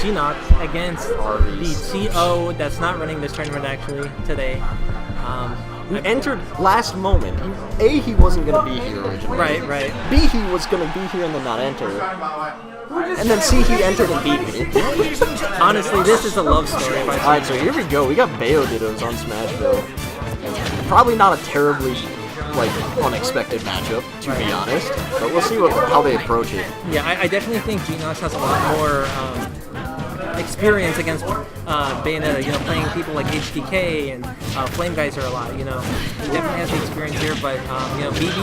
GNOX against the CO that's not running this tournament actually today. He entered last moment. A, he wasn't going to be here originally. Right. B, he was going to be here and then not enter. And then C, he entered and beat me. Honestly, this is a love story. Alright, so here we go. We got Bayonetta on Smashville. Probably not a terribly unexpected matchup, to be honest. But we'll see how they approach it. Yeah, I definitely think GNOX has a lot more experience against Bayonetta, playing people like HDK and Flame Geyser a lot, He definitely has the experience here, but, BB,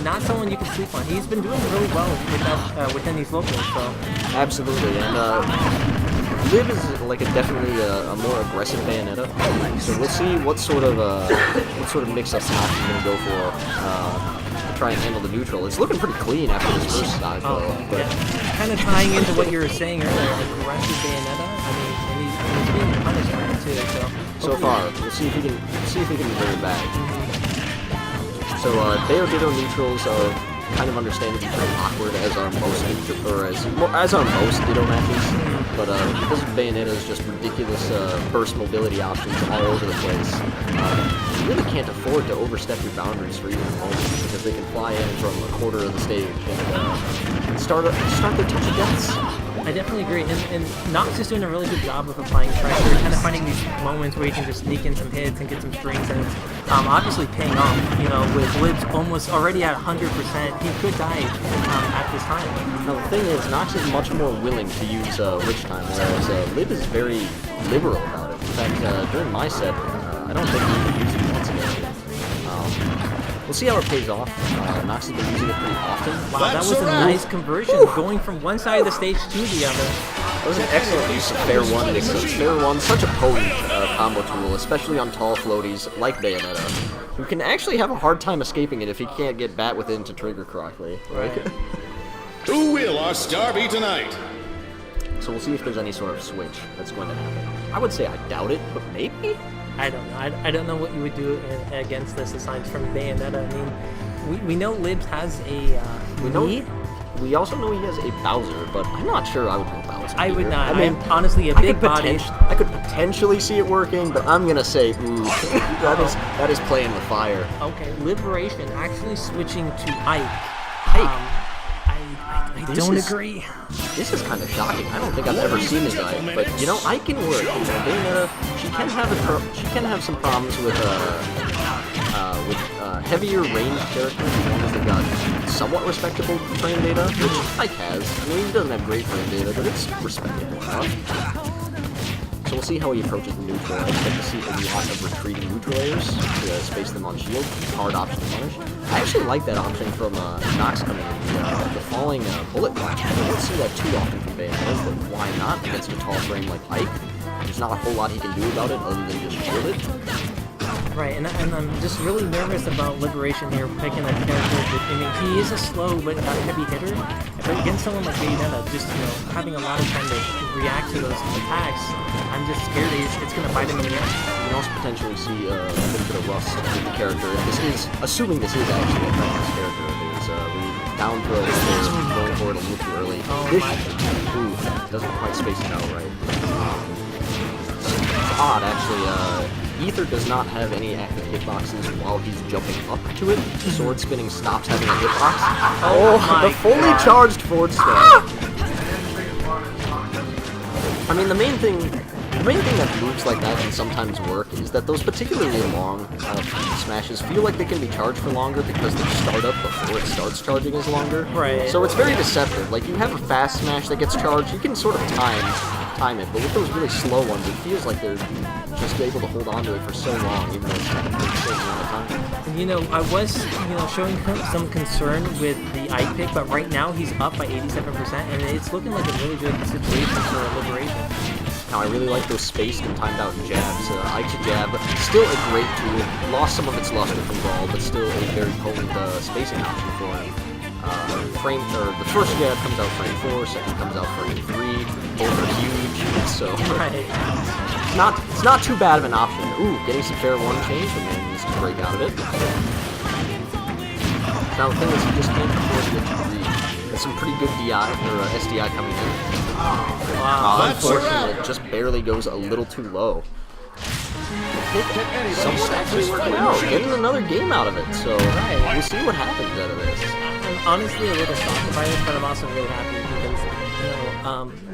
not someone you can sleep on. He's been doing really well with that, within these locals, so. Absolutely, and, Liv is definitely a more aggressive Bayonetta, so we'll see what sort of mix-up Knox is going to go for to try and handle the neutral. It's looking pretty clean after this first side, though. But yeah. Kind of tying into what you were saying earlier, aggressive Bayonetta. I mean, and he's being punished by it too. So far, we'll see if he can bring it back. So Bayonetta neutrals are kind of understandably pretty awkward as our most Ditto matches, but because Bayonetta's just ridiculous burst mobility options all over the place, you really can't afford to overstep your boundaries for even a moment, because they can fly in from a quarter of the stage and start their touch of deaths. I definitely agree, and Nox is doing a really good job of applying pressure, kind of finding these moments where you can just sneak in some hits and get some strings, and it's obviously paying off, with Libs almost already at 100%, he could die at this time. Now the thing is, Nox is much more willing to use Witch Time, whereas Lib is very liberal about it. In fact, during my set, I don't think he even used it once again. We'll see how it pays off. Nox has been using it pretty often. Wow, that was a nice conversion, going from one side of the stage to the other. That was an excellent use of Fair One. Fair One, such a potent combo tool, especially on tall floaties like Bayonetta, who can actually have a hard time escaping it if he can't get bat within to trigger correctly. Right? Who will our star be tonight? So we'll see if there's any sort of switch that's going to happen. I would say I doubt it, but maybe? I don't know. I don't know what you would do against this aside from Bayonetta. I mean, we know Libs has a Mii. We also know he has a Bowser, but I'm not sure I would go Bowser. I would not. I mean, I'm honestly a big body. I could potentially see it working, but I'm gonna say, ooh, that is playing with fire. Okay, Liberation actually switching to Ike. I don't agree. This is kind of shocking. I don't think I've ever seen his Ike, but Ike can work. Bayonetta, she can have some problems with heavier range characters, as long as they've got somewhat respectable frame data, which Ike has. I mean, he doesn't have great frame data, but it's respectable enough. So we'll see how he approaches the neutral. I expect to see a lot of retreating neutral layers to space them on shield. Hard option to punish. I actually like that option from Nox coming in, the falling bullet blast. I don't see that too often from Bayonetta, but why not against a tall frame like Ike? There's not a whole lot he can do about it other than just shield it. Right, and I'm just really nervous about Liberation here, picking a character. I mean, he is a slow but heavy hitter, but against someone like Bayonetta, just having a lot of time to react to those attacks, I'm just scared it's going to bite him in the ass. You can also potentially see a little bit of rust with the character. If this is, assuming this is actually a practice character, there's down throw, going for it a little too early. Doesn't quite space it out right. It's odd, actually. Ether does not have any active hitboxes while he's jumping up to it. The sword spinning stops having a hitbox. The fully charged forward spin. I mean, the main thing that moves like that can sometimes work is that those particularly long smashes feel like they can be charged for longer because their startup before it starts charging is longer. Right. So it's very deceptive. Like, you have a fast smash that gets charged, you can sort of time it, but with those really slow ones, it feels like they're just able to hold on to it for so long, even though it's not going to take so long a time. I was, showing some concern with the Ike pick, but right now he's up by 87%, and it's looking like a really good situation for Liberation. Now, I really like those spaced and timed out jabs. Ike to jab, still a great tool. Lost some of its luster from Brawl, but still a very potent spacing option for him. The first jab comes out frame 4, second comes out frame 3. Both are huge, so it's not too bad of an option. Ooh, getting some fair one change, and then he's to break out of it. Now the thing is, he just can't afford to get too greedy. with some pretty good DI or SDI coming in. Wow. That's a Unfortunately, wrap. it just barely goes a little too low. Someone actually working out, getting another game out of it, so we'll see what happens out of this. I'm honestly a little shocked by this, but I'm also really happy because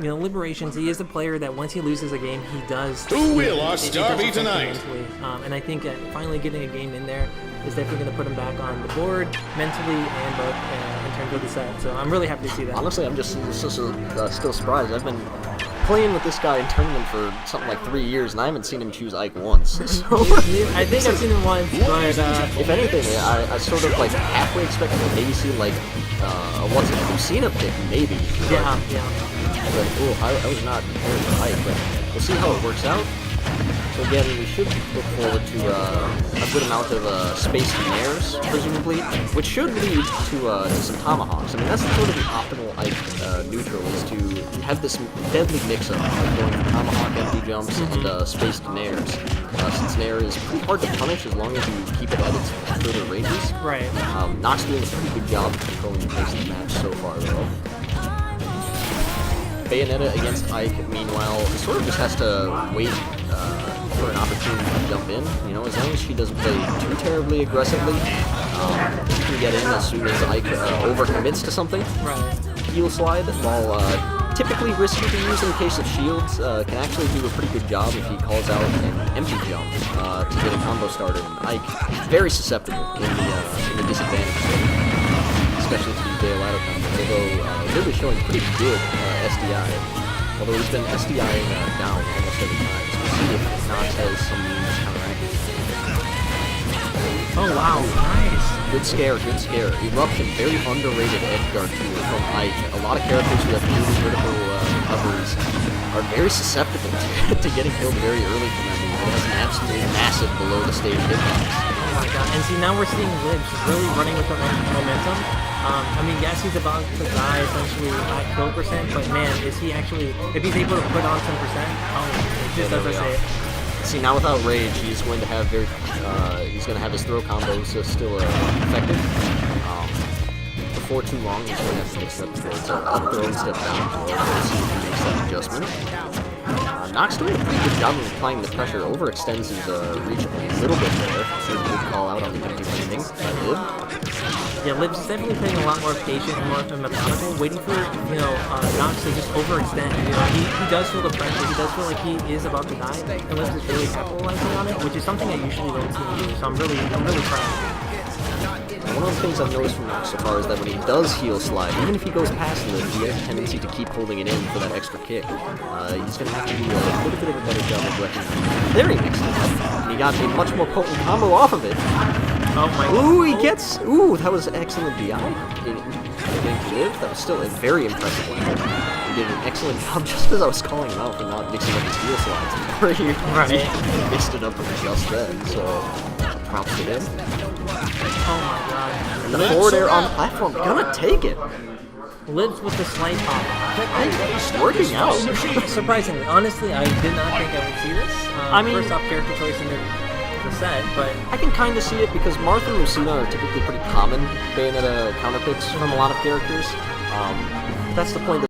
Liberations. He is a player that once he loses a game, he does. Who will our it star does be affect him tonight? mentally. And I think finally getting a game in there is definitely going to put him back on the board mentally and both in terms of the set. So I'm really happy to see that. Honestly, I'm just still surprised. I've been playing with this guy in tournament for something like 3 years, and I haven't seen him choose Ike once. So I think I've seen him once, but if anything, I sort of like halfway expected to maybe see like what's it, Lucina pick maybe. yeah. But I was not prepared for Ike, but we'll see how it works out. So again, we should look forward to a good amount of space snares, presumably, which should lead to some tomahawks. I mean, that's sort of the optimal Ike neutral, is to have this deadly mix-up of going for tomahawk empty jumps and space snares. Since Nair is pretty hard to punish as long as you keep it at its further ranges. Right. Nox doing a pretty good job of controlling the pace of the match so far, though. Bayonetta against Ike, meanwhile, sort of just has to wait for an opportunity to jump in. You know, as long as she doesn't play too terribly aggressively, she can get in as soon as Ike overcommits to something. Right. Heel slide, while typically risky to use in the case of shields, can actually do a pretty good job if he calls out an empty jump to get a combo started. And Ike, very susceptible in the disadvantage state, especially to the Bayonetta combo, although really showing pretty good SDI, although he's been SDIing down almost every time, so we'll see if Nox has some means counteracting. Oh wow, nice. Good scare, good scare. Eruption, very underrated edgeguard tool from Ike. A lot of characters who have really critical recoveries are very susceptible to getting killed very early from that move. It has an absolutely massive below the stage hitbox. Oh my god, and see now we're seeing Libs really running with the momentum. I mean, yes, he's about to die essentially at kill percent, but man, is he actually, if he's able to put on some percent, just as I say it. See, now without rage, he's going to have he's going to have his throw combos still effective. Before too long, he's going to have to mix up towards up throw and step down. We'll see if he makes that adjustment. Nox doing a pretty good job of applying the pressure, overextends his reach a little bit there. There's a good call out on the empty landing by Lib. Yeah, Libs is definitely playing a lot more patient and more methodical, waiting for, Nox to just overextend. He does feel the pressure, he does feel like he is about to die, and Libs is really capitalizing on it, which is something I usually don't see him do, so I'm really proud. One of the things I've noticed from Nox so far is that when he does heel slide, even if he goes past Lib, he has a tendency to keep holding it in for that extra kick. He's going to have to do a little bit of a better job of recognizing. There he mixed it up. And he got a much more potent combo off of it. Oh my god. Ooh, he gets... Ooh, that was excellent DI. Getting to Liv, that was still a very impressive one. He did an excellent job just as I was calling him out for not mixing up his heel slides before he mixed it up just then, so props to him. Oh my god. And the forward air on the platform, gonna take it. Libs with the slight pop. Working out. Surprisingly, honestly, I did not think I would see this. I mean, first off character choice in the set, but I can kind of see it because Martha and Lucina are typically pretty common Bayonetta counterpicks from a lot of characters. That's the point that